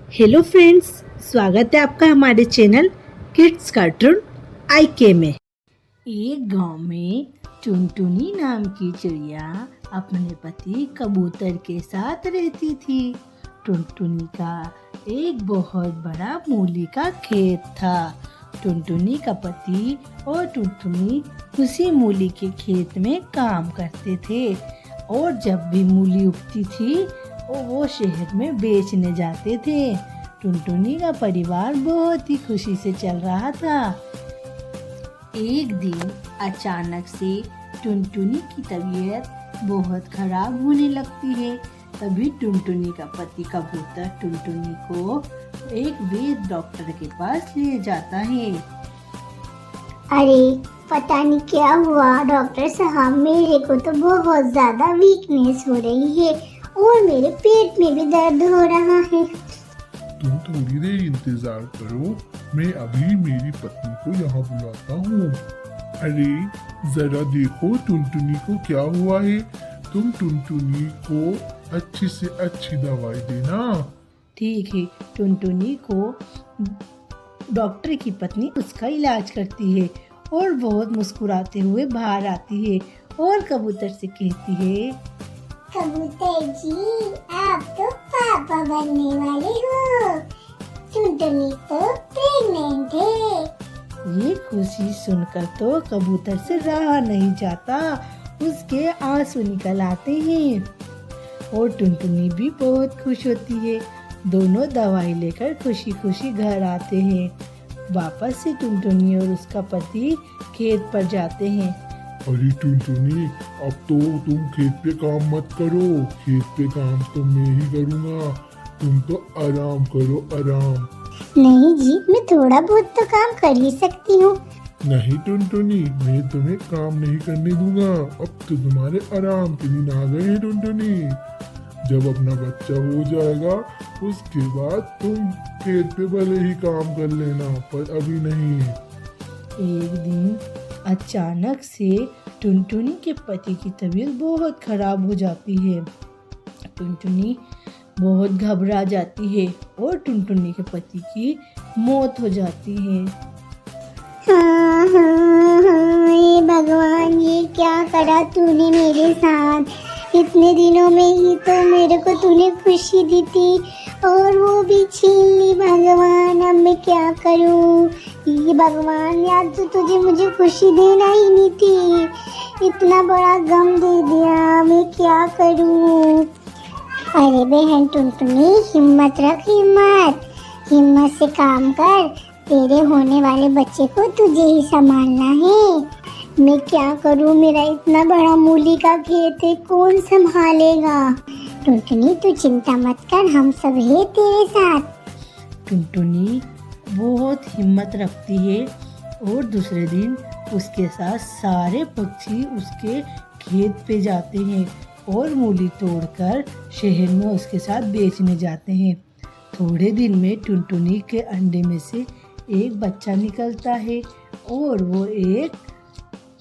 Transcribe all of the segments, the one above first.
Hello friends, स्वागत है आपका हमारे चैनल किड्स कार्टून IK में। एक गांव में टुनटुनी नाम की चिड़िया अपने पति कबूतर के साथ रहती थी। टुनटुनी का एक बहुत बड़ा मूली का खेत था। टुनटुनी का पति और टुनटुनी उसी मूली के खेत में काम करते थे और जब भी मूली उगती थी वो शहर में बेचने जाते थे। टुनटुनी का परिवार बहुत ही खुशी से चल रहा था। एक दिन अचानक से टुनटुनी की तबीयत बहुत खराब होने लगती है। तभी टुनटुनी का पति कबूतर टुनटुनी को एक वैद्य डॉक्टर के पास ले जाता है। अरे पता नहीं क्या हुआ डॉक्टर साहब, मेरे को तो बहुत ज्यादा वीकनेस हो रही है और मेरे पेट में भी दर्द हो रहा है। तुम थोड़ी देर इंतजार करो, मैं अभी मेरी पत्नी को यहाँ बुलाता हूँ। अरे जरा देखो टुनटुनी को क्या हुआ है। तुम टुनटुनी को अच्छी से अच्छी दवाई देना। ठीक है। टुनटुनी को डॉक्टर की पत्नी उसका इलाज करती है और बहुत मुस्कुराते हुए बाहर आती है और कबूतर से कहती है, कबूतर जी, आप तो पापा बनने वाले हो। टुनटुनी तो प्रेग्नेंट है। ये खुशी सुनकर तो कबूतर से रहा नहीं जाता, उसके आंसू निकल आते हैं और टुनटुनी भी बहुत खुश होती है। दोनों दवाई लेकर खुशी खुशी घर आते हैं। वापस से टुनटुनी और उसका पति खेत पर जाते हैं। अरे टुनटुनी, अब तो तुम खेत पे काम मत करो, खेत पे काम तो मैं ही करूँगा। तुम तो आराम करो, आराम। नहीं जी, मैं थोड़ा बहुत तो काम कर ही सकती हूँ। नहीं टुनटुनी, मैं तुम्हें काम नहीं करने दूंगा। अब तो तुम्हारे आराम के दिन आ गए हैं टुनटुनी। जब अपना बच्चा हो जाएगा उसके बाद तुम खेत पे भले ही काम कर लेना, पर अभी नहीं। एक दिन अचानक से टुनटुनी के पति की तबीयत बहुत खराब हो जाती है। टुनटुनी बहुत घबरा जाती है और टुनटुनी के पति की मौत हो जाती है। हाँ हाँ हाँ, ये भगवान, ये क्या करा तूने मेरे साथ। इतने दिनों में ही तो मेरे को तूने खुशी दी थी और वो भी छीन ली। भगवान, अब मैं क्या करूं। ये भगवान, याद तो तुझे मुझे खुशी देना ही नहीं थी, इतना बड़ा गम दे दिया, मैं क्या करूं। अरे बहन टुनटुनी, हिम्मत रख, हिम्मत से काम कर। तेरे होने वाले बच्चे को तुझे ही संभालना है। मैं क्या करूं, मेरा इतना बड़ा मूली का खेत है, कौन संभालेगा। टुनटुनी तू चिंता मत कर, हम सब है तेरे साथ। टुनटुनी बहुत हिम्मत रखती है और दूसरे दिन उसके साथ सारे पक्षी उसके खेत पे जाते हैं और मूली तोड़कर शहर में उसके साथ बेचने जाते हैं। थोड़े दिन में टुनटुनी के अंडे में से एक बच्चा निकलता है और वो एक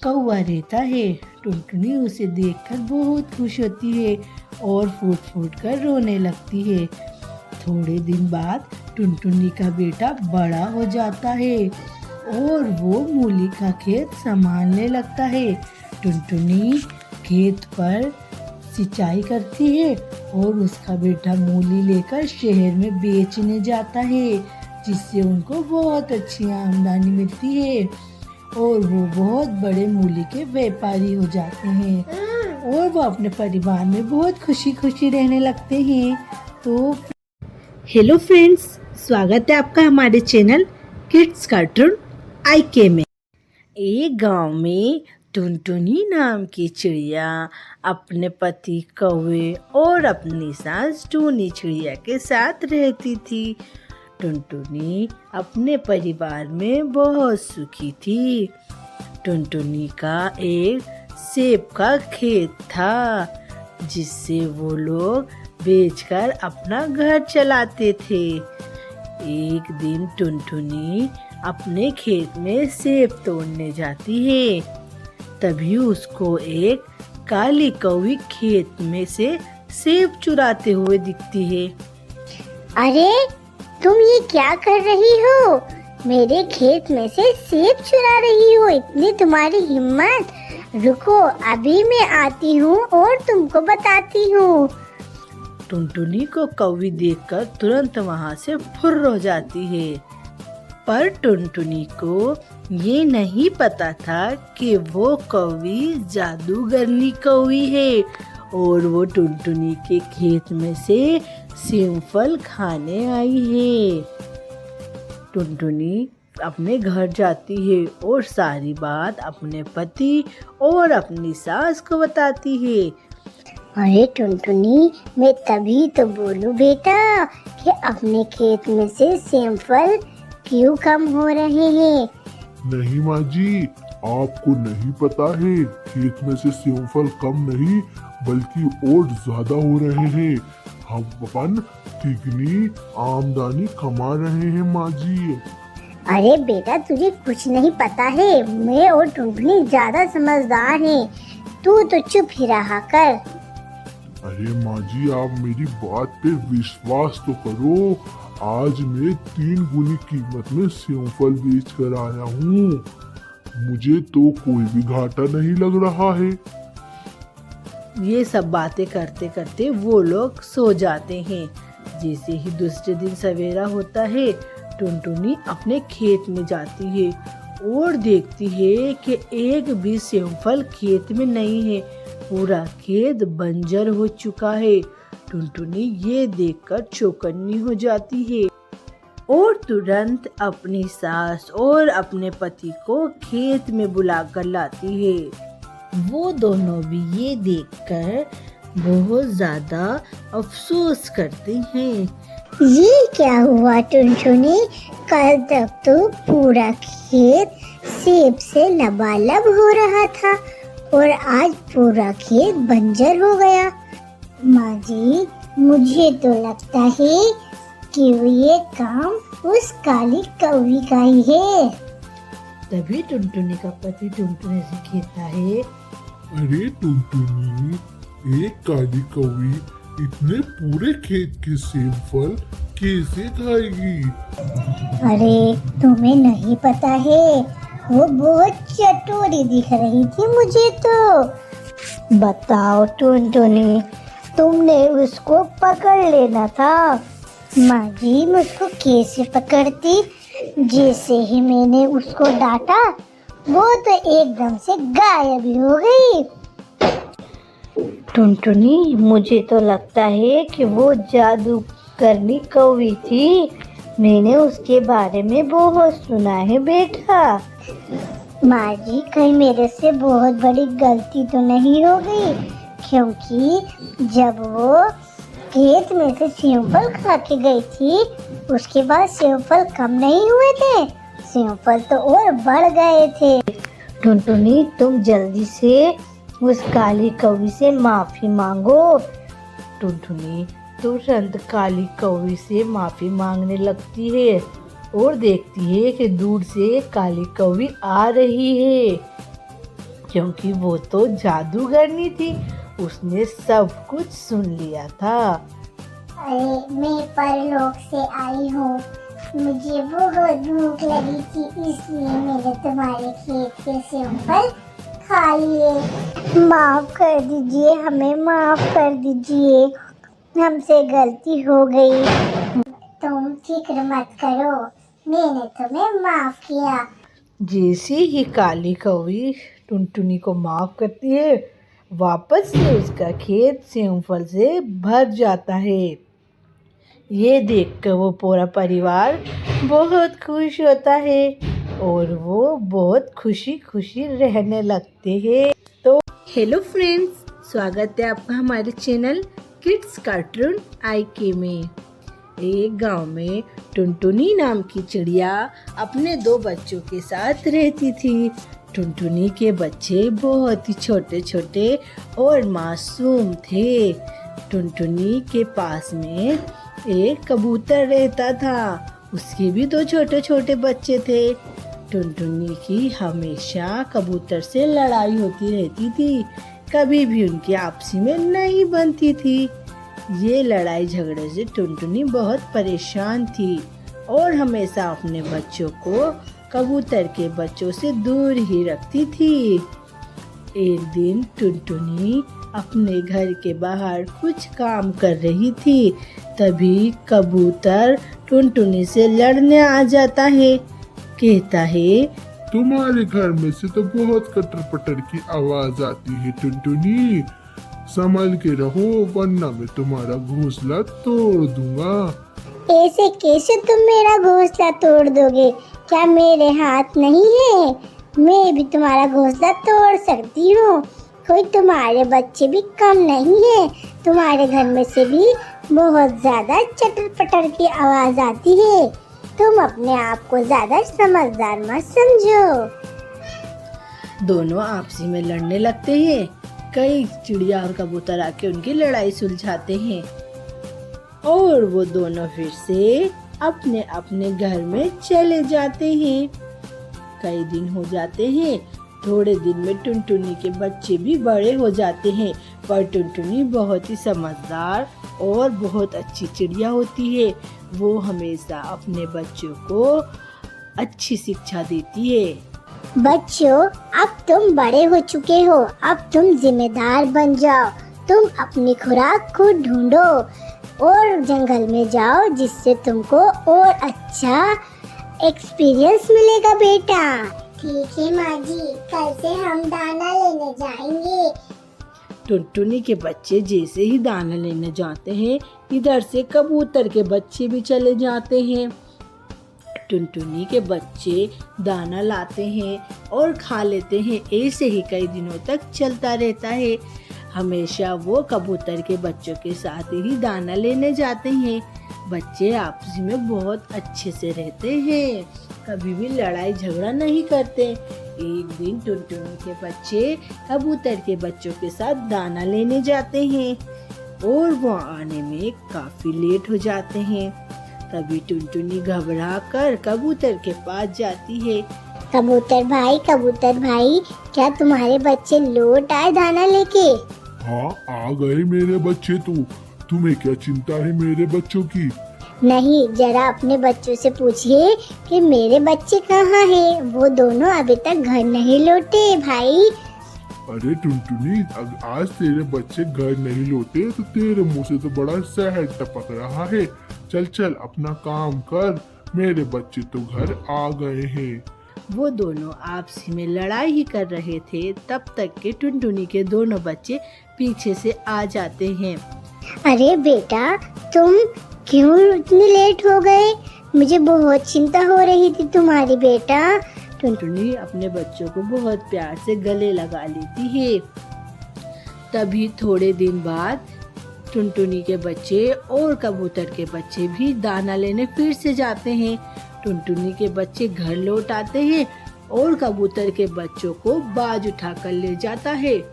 कौवा रहता है। टुनटुनी उसे देखकर बहुत खुश होती है और फूट फूट कर रोने लगती है। थोड़े दिन बाद टुनटुनी का बेटा बड़ा हो जाता है और वो मूली का खेत संभालने लगता है। टुनटुनी खेत पर सिंचाई करती है और उसका बेटा मूली लेकर शहर में बेचने जाता है, जिससे उनको बहुत अच्छी आमदनी मिलती है और वो बहुत बड़े मूली के व्यापारी हो जाते हैं और वो अपने परिवार में बहुत खुशी खुशी रहने लगते हैं। तो हेलो फ्रेंड्स, स्वागत है आपका हमारे चैनल किड्स कार्टून IK में। एक गांव में टुनटुनी नाम की चिड़िया अपने पति कौवे और अपनी सास टूनी चिड़िया के साथ रहती थी। टुनटुनी अपने परिवार में बहुत सुखी थी। टुनटुनी का एक सेब का खेत था, जिससे वो लोग बेचकर अपना घर चलाते थे। एक दिन टुनटुनी अपने खेत में सेब तोड़ने जाती है। तभी उसको एक काली कौवी खेत में से सेब चुराते हुए दिखती है। अरे तुम ये क्या कर रही हो? मेरे खेत में से सेब चुरा रही हो, इतनी तुम्हारी हिम्मत? रुको, अभी मैं आती हूँ और तुमको बताती हूँ। टुनटुनी को कौवी देखकर तुरंत वहाँ से फुर्र हो जाती है। पर टुनटुनी को ये नहीं पता था कि वो कौवी जादूगरनी कौवी है और वो टुनटुनी के खेत में से सेमफल खाने आई है। टुनटुनी अपने घर जाती है और सारी बात अपने पति और अपनी सास को बताती है। अरे टुनटुनी, मैं तभी तो बोलूं बेटा कि अपने खेत में से सेमफल क्यों कम हो रहे हैं। नहीं माँ जी, आपको नहीं पता है, खेत में से सेमफल कम नहीं बल्कि और ज्यादा हो रहे हैं। हम अपन तिगनी आमदनी कमा रहे हैं माँ जी। अरे बेटा, तुझे कुछ नहीं पता है। मैं और टुनटुनी ज्यादा समझदार हैं। तू तो चुप ही रहा कर। अरे माँ जी, आप मेरी बात पे विश्वास तो करो। आज मैं 3 गुनी कीमत में सेमफल बेच कर आया हूँ। मुझे तो कोई भी घाटा नहीं लग रहा है। ये सब बातें करते करते वो लोग सो जाते हैं। जैसे ही दूसरे दिन सवेरा होता है, टुनटुनी अपने खेत में जाती है और देखती है कि एक भी सेमफल खेत में नहीं है। पूरा खेत बंजर हो चुका है। टुनटुनी ये देखकर चौकन्नी हो जाती है और तुरंत अपनी सास और अपने पति को खेत में बुलाकर लाती है। वो दोनों भी ये देखकर बहुत ज्यादा अफसोस करते हैं। ये क्या हुआ टुनटुनी? कल तक तो पूरा खेत सेब से लबालब हो रहा था और आज पूरा खेत बंजर हो गया। माँ जी, मुझे तो लगता है कि ये काम उस काली कौवी का ही है। तभी टुनटुनी का पति टुनटुनी से कहता है, अरे टुनटुनी, एक काली कौवी इतने पूरे खेत के सेमफल कैसे खाएगी? अरे तुम्हें नहीं पता है, वो बहुत चटोरी दिख रही थी मुझे तो। बताओ टुनटुनी, तुमने उसको पकड़ लेना था। माँ जी, मैं उसको कैसे पकड़ती? जैसे ही मैंने उसको डांटा, वो तो एकदम से गायब ही हो गई। टुनटुनी, मुझे तो लगता है कि वो जादू करनी कौवी थी। मैंने उसके बारे में बहुत सुना है बेटा। माँ जी, कहीं मेरे से बहुत बड़ी गलती तो नहीं हो गई? क्योंकि जब वो खेत में से सेमफल खा के गई थी, उसके बाद सेमफल कम नहीं हुए थे, सेमफल तो और बढ़ गए थे। टुनटुनी, तुम जल्दी से उस काली कौवी से माफी मांगो। टुनटुनी तुरंत काली कौवी से माफी मांगने लगती है और देखती है कि दूर से काली कौवी आ रही है, क्योंकि वो तो जादूगरनी थी। उसने सब कुछ सुन लिया था। अरे, मैं परलोक से आई हूँ। मुझे बहुत भूख लगी थी, इसलिए मैंने तुम्हारे खेत के सेमफल खा लिए। माफ कर दीजिए, हमें माफ कर दीजिए, हमसे गलती हो गई। तुम फिक्र मत करो, मैंने तुम्हें माफ किया। जैसे ही काली कौवी टुनटुनी को माफ करती है, वापस से उसका खेत सेमफल से भर जाता है। ये देखकर वो पूरा परिवार बहुत खुश होता है और वो बहुत खुशी खुशी रहने लगते हैं। तो हेलो फ्रेंड्स, स्वागत है आपका हमारे चैनल किड्स कार्टून IK में। एक गांव में टुनटुनी नाम की चिड़िया अपने 2 बच्चों के साथ रहती थी। टुनटुनी के बच्चे बहुत ही छोटे छोटे और मासूम थे। टुनटुनी के पास में एक कबूतर रहता था, उसके भी 2 छोटे छोटे बच्चे थे। टुनटुनी की हमेशा कबूतर से लड़ाई होती रहती थी, कभी भी उनकी आपसी में नहीं बनती थी। ये लड़ाई झगड़े से टुनटुनी बहुत परेशान थी। और हमेशा अपने बच्चों को कबूतर के बच्चों से दूर ही रखती थी। एक दिन टुनटुनी अपने घर के बाहर कुछ काम कर रही थी, तभी कबूतर टुनटुनी से लड़ने आ जाता है। कहता है, तुम्हारे घर में से तो बहुत कटर पटर की आवाज आती है टुनटुनी, संभल के रहो वरना मैं तुम्हारा घोंसला तोड़ दूंगा। ऐसे कैसे तुम मेरा घोंसला तोड़ दोगे? क्या मेरे हाथ नहीं है? मैं भी तुम्हारा घोंसला तोड़ सकती हूँ। कोई तुम्हारे बच्चे भी कम नहीं है। तुम्हारे घर में से भी बहुत ज्यादा चटर पटर की आवाज आती है। तुम अपने आप को ज्यादा समझदार मत समझो। दोनों आपसी में लड़ने लगते हैं। कई चिड़िया और कबूतर आके उनकी लड़ाई सुलझाते हैं और वो दोनों फिर से अपने अपने घर में चले जाते हैं। कई दिन हो जाते हैं। थोड़े दिन में टुनटुनी के बच्चे भी बड़े हो जाते हैं, पर टुनटुनी बहुत ही समझदार और बहुत अच्छी चिड़िया होती है। वो हमेशा अपने बच्चों को अच्छी शिक्षा देती है। बच्चों, अब तुम बड़े हो चुके हो। अब तुम जिम्मेदार बन जाओ। तुम अपनी खुराक खुद ढूंढो और जंगल में जाओ, जिससे तुमको और अच्छा एक्सपीरियंस मिलेगा बेटा। ठीक है माँ जी, कल से हम दाना लेने जाएंगे। टुनटुनी के बच्चे जैसे ही दाना लेने जाते हैं, इधर से कबूतर के बच्चे भी चले जाते हैं। टुनटुनी के बच्चे दाना लाते हैं और खा लेते हैं। ऐसे ही कई दिनों तक चलता रहता है। हमेशा वो कबूतर के बच्चों के साथ ही दाना लेने जाते हैं। बच्चे आपस में बहुत अच्छे से रहते हैं, कभी भी लड़ाई झगड़ा नहीं करते। एक दिन टुनटुनी के बच्चे कबूतर के बच्चों के साथ दाना लेने जाते हैं और वो आने में काफी लेट हो जाते हैं। तभी टुनटुनी घबरा कर कबूतर के पास जाती है। कबूतर भाई, क्या तुम्हारे बच्चे लौट आए दाना लेके? हाँ, आ गए मेरे बच्चे। तुम्हें क्या चिंता है मेरे बच्चों की? नहीं, जरा अपने बच्चों से पूछिए कि मेरे बच्चे कहाँ हैं। वो दोनों अभी तक घर नहीं लौटे भाई। अरे टुनटुनी, आज तेरे बच्चे घर नहीं लौटे तो तेरे मुंह से तो बड़ा शहद टपक रहा है। चल अपना काम कर, मेरे बच्चे तो घर आ गए हैं। वो दोनों आपसी में लड़ाई ही कर रहे थे, तब तक के टुनटुनी के दोनों बच्चे पीछे से आ जाते हैं। अरे बेटा, तुम क्यों इतने लेट हो गए? मुझे बहुत चिंता हो रही थी तुम्हारी बेटा। टुनटुनी अपने बच्चों को बहुत प्यार से गले लगा लेती है। तभी थोड़े दिन बाद टुनटुनी के बच्चे और कबूतर के बच्चे भी दाना लेने फिर से जाते हैं। टुनटुनी के बच्चे घर लौट आते हैं और कबूतर के बच्चों को बाज उठाकर ले जाता है।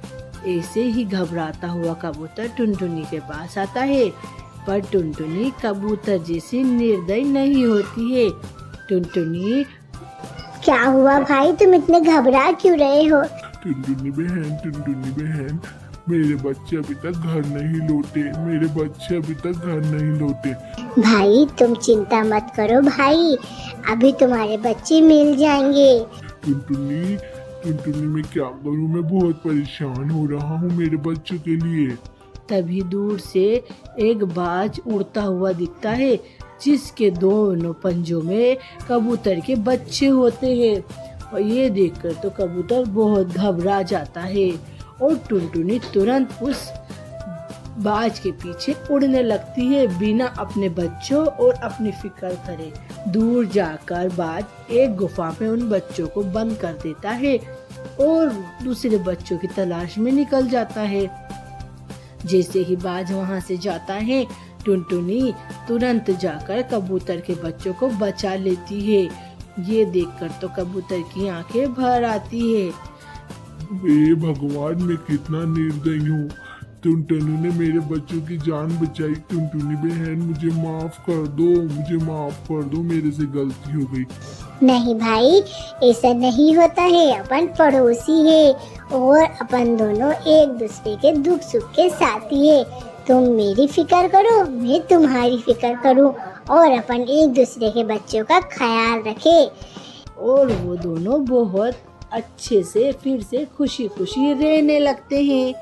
ऐसे ही घबराता हुआ कबूतर टुनटुनी के पास आता है, पर टुनटुनी कबूतर जैसी निर्दयी नहीं होती है। टुनटुनी, क्या हुआ भाई, तुम इतने घबरा क्यों रहे हो? टुनटुनी बहन, मेरे बच्चे अभी तक घर नहीं लौटे। भाई तुम चिंता मत करो भाई, अभी तुम्हारे बच्चे मिल जाएंगे। टुनटुनी मैं क्या करूं? मैं बहुत परेशान हो रहा हूं मेरे बच्चों के लिए। तभी दूर से एक बाज उड़ता हुआ दिखता है, जिसके दोनों पंजों में कबूतर के बच्चे होते हैं। और ये देखकर तो कबूतर बहुत घबरा जाता है और टुनटुनी तुरंत उस बाज के पीछे उड़ने लगती है, बिना अपने बच्चों और अपनी फिक्र करे। दूर जाकर बाज एक गुफा में उन बच्चों को बंद कर देता है और दूसरे बच्चों की तलाश में निकल जाता है। जैसे ही बाज वहां से जाता है, टुनटुनी तुरंत जाकर कबूतर के बच्चों को बचा लेती है। ये देखकर तो कबूतर की आंखें भर आती है। हे भगवान, मैं कितना निर्दयी हूँ। टुनटुनी ने मेरे बच्चों की जान बचाई। टुनटुनी बहन, मुझे माफ कर दो, मेरे से गलती हो गई। नहीं भाई, ऐसा नहीं होता है। अपन पड़ोसी है और अपन दोनों एक दूसरे के दुख सुख के साथी है। तुम मेरी फिक्र करो, मैं तुम्हारी फिक्र करूं और अपन एक दूसरे के बच्चों का ख्याल रखें। और वो दोनों बहुत अच्छे से फिर से खुशी खुशी रहने लगते हैं।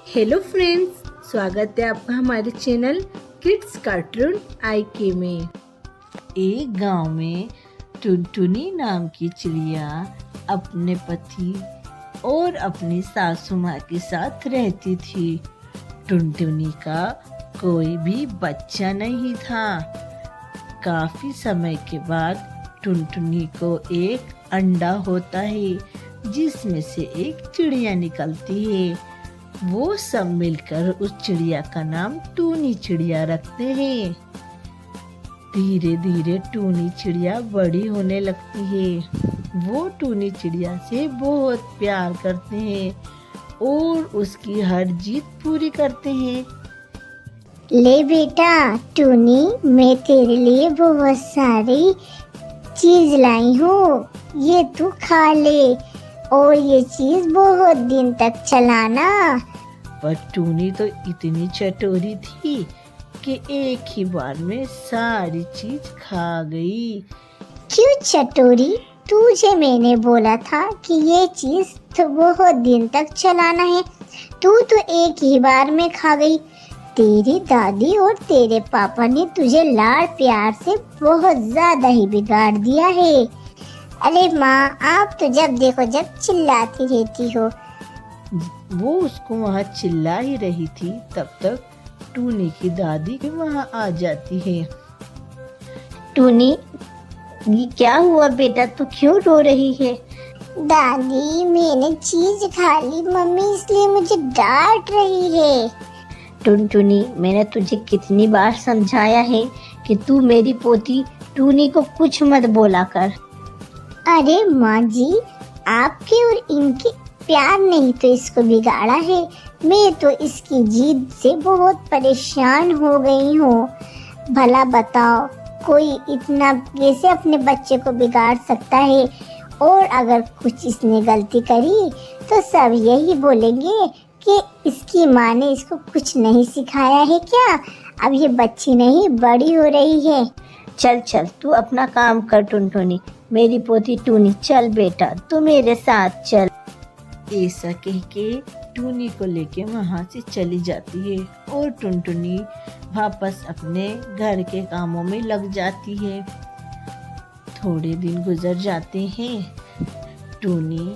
हेलो फ्रेंड्स, स्वागत है आपका हमारे चैनल किड्स कार्टून IK में। एक गांव में टुनटुनी नाम की चिड़िया अपने पति और अपनी सासू माँ के साथ रहती थी। टुनटुनी का कोई भी बच्चा नहीं था। काफी समय के बाद टुनटुनी को एक अंडा होता है जिसमें से एक चिड़िया निकलती है। वो सब मिलकर उस चिड़िया का नाम टूनी चिड़िया रखते हैं। धीरे धीरे टूनी चिड़िया बड़ी होने लगती है। वो टूनी चिड़िया से बहुत प्यार करते हैं और उसकी हर जीत पूरी करते हैं। ले बेटा टूनी, मैं तेरे लिए बहुत सारी चीज लाई हूँ, ये तू खा ले और ये चीज बहुत दिन तक चलाना। पर टूनी तो इतनी चटोरी थी कि एक ही बार में सारी चीज खा गई। क्यों चटोरी, तुझे मैंने बोला था कि ये चीज तो बहुत दिन तक चलाना है, तू तो एक ही बार में खा गई। तेरी दादी और तेरे पापा ने तुझे लाड़ प्यार से बहुत ज्यादा ही बिगाड़ दिया है। अरे माँ, आप तो जब देखो जब चिल्लाती रहती हो। वो उसको वहाँ चिल्ला ही रही थी, तब तक टूनी की दादी भी वहाँ आ जाती है। टूनी, ये क्या हुआ बेटा, तू क्यों रो रही है? दादी, मैंने चीज खा ली मम्मी, इसलिए मुझे डांट रही है। टुनटुनी, मैंने तुझे कितनी बार समझाया है कि तू मेरी पोती टूनी को कुछ मत बोला कर। अरे माँ जी, आपके और इनके प्यार नहीं तो इसको बिगाड़ा है। मैं तो इसकी जिद से बहुत परेशान हो गई हूँ। भला बताओ, कोई इतना कैसे अपने बच्चे को बिगाड़ सकता है? और अगर कुछ इसने गलती करी तो सब यही बोलेंगे कि इसकी माँ ने इसको कुछ नहीं सिखाया है क्या? अब ये बच्ची नहीं बड़ी हो रही है। चल चल, तू अपना काम कर टुनटुनी। मेरी पोती टूनी, चल बेटा तू मेरे साथ चल। ऐसा कह के टूनी को लेके वहाँ से चली जाती है और टुनटुनी वापस अपने घर के कामों में लग जाती है। थोड़े दिन गुजर जाते हैं। टूनी,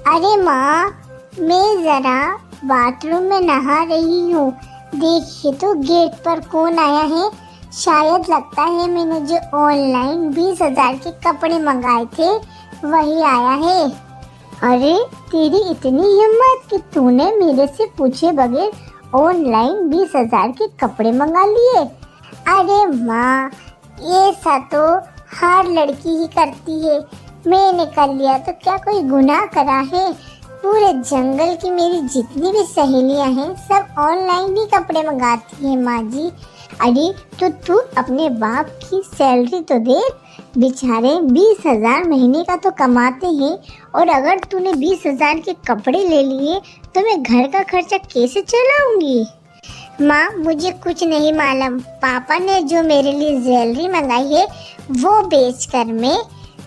अरे माँ, मैं जरा बाथरूम में नहा रही हूँ, देखिए तो गेट पर कौन आया है। शायद लगता है मैंने जो ऑनलाइन 20,000 के कपड़े मंगाए थे वही आया है। अरे तेरी इतनी हिम्मत कि तूने मेरे से पूछे बगैर ऑनलाइन 20,000 के कपड़े मंगा लिए। अरे माँ, ये सब तो हर लड़की ही करती है, मैंने कर लिया तो क्या कोई गुनाह करा है? पूरे जंगल की मेरी जितनी भी सहेलियां हैं सब ऑनलाइन ही कपड़े मंगाती हैं माँ जी। अरे तो तू अपने बाप की सैलरी तो दे, बेचारे 20,000 महीने का तो कमाते हैं, और अगर तूने 20,000 के कपड़े ले लिए तो मैं घर का खर्चा कैसे चलाऊंगी? माँ, मुझे कुछ नहीं मालूम, पापा ने जो मेरे लिए ज्वेलरी मंगाई है वो बेचकर मैं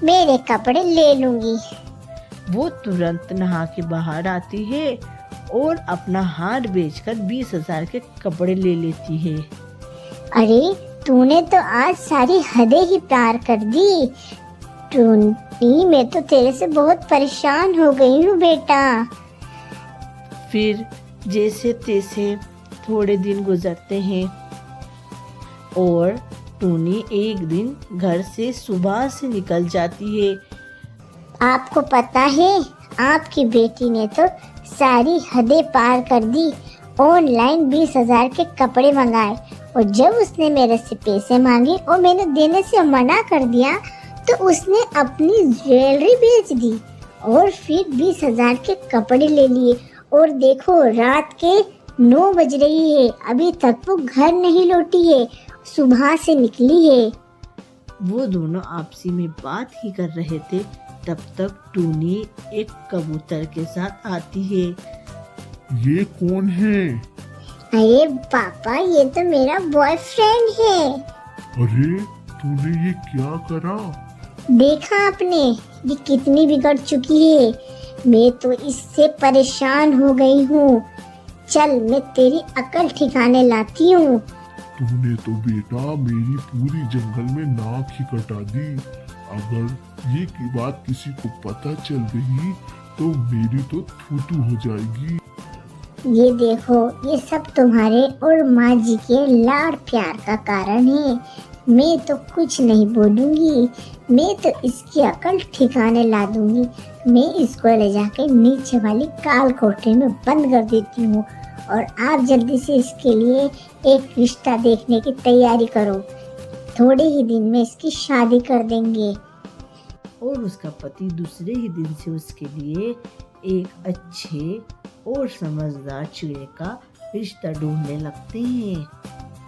मेरे कपड़े ले लूंगी। वो तुरंत नहा के बाहर आती है और अपना हार बेचकर 20,000 के कपड़े ले लेती है। अरे तूने तो आज सारी हदें ही पार कर दी टूनी, मैं तो तेरे से बहुत परेशान हो गई हूँ बेटा। फिर जैसे तैसे थोड़े दिन गुजरते हैं और टूनी एक दिन घर से सुबह से निकल जाती है। आपको पता है, आपकी बेटी ने तो सारी हदें पार कर दी, ऑनलाइन 20,000 के कपड़े मंगाए, और जब उसने मेरे से पैसे मांगे और मैंने देने से मना कर दिया तो उसने अपनी ज्वेलरी बेच दी और फिर 20,000 के कपड़े ले लिए। और देखो, रात के 9 बज रही है, अभी तक वो घर नहीं लौटी है, सुबह से निकली है। वो दोनों आपसी में बात ही कर रहे थे, तब तक टूनी एक कबूतर के साथ आती है। ये कौन है? अरे पापा, ये तो मेरा बॉयफ्रेंड है। अरे तूने ये क्या करा? देखा आपने, ये कितनी बिगड़ चुकी है। मैं तो इससे परेशान हो गई हूँ। चल, मैं तेरी अकल ठिकाने लाती हूँ। तूने तो बेटा मेरी पूरी जंगल में नाक ही कटा दी। अगर ये की बात किसी को पता चल गई तो मेरी तो थू हो जाएगी। ये देखो, ये सब तुम्हारे और माँ जी के लाड़ प्यार का कारण है। मैं तो कुछ नहीं बोलूँगी। मैं तो इसकी अकल ठिकाने ला दूंगी। मैं इसको ले जाके नीचे वाली काल कोठरी में बंद कर देती हूँ और आप जल्दी से इसके लिए एक रिश्ता देखने की तैयारी करो। थोड़े ही दिन में इसकी शादी कर देंगे। और उसका पति दूसरे ही दिन से उसके लिए एक अच्छे और समझदार चिड़े का रिश्ता ढूंढने लगते हैं।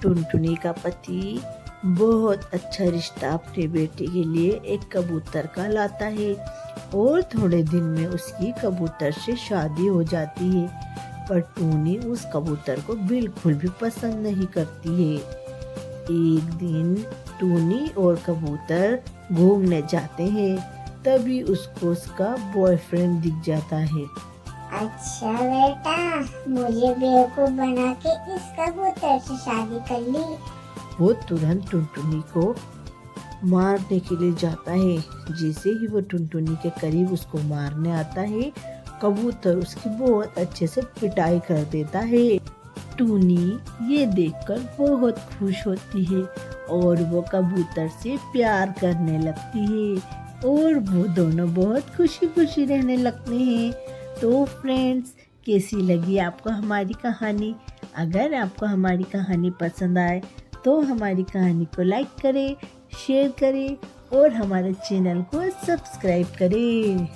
टुनटुनी का पति बहुत अच्छा रिश्ता अपने बेटे के लिए एक कबूतर का लाता है और थोड़े दिन में उसकी कबूतर से शादी हो जाती है। पर टूनी उस कबूतर को बिल्कुल भी पसंद नहीं करती है। एक दिन टूनी और कबूतर घूमने जाते हैं, तभी उसको उसका बॉयफ्रेंड दिख जाता है। अच्छा बेटा, मुझे बेवकूफ बना के इस कबूतर से शादी कर ली। वो तुरंत टुनटुनी को मारने के लिए जाता है। जैसे ही वो टुनटुनी के करीब उसको मारने आता है, कबूतर उसकी बहुत अच्छे से पिटाई कर देता है। टूनी ये देखकर बहुत खुश होती है और वो कबूतर से प्यार करने लगती है और वो दोनों बहुत खुशी खुशी रहने लगते हैं। तो फ्रेंड्स, कैसी लगी आपको हमारी कहानी? अगर आपको हमारी कहानी पसंद आए तो हमारी कहानी को लाइक करें, शेयर करें और हमारे चैनल को सब्सक्राइब करें।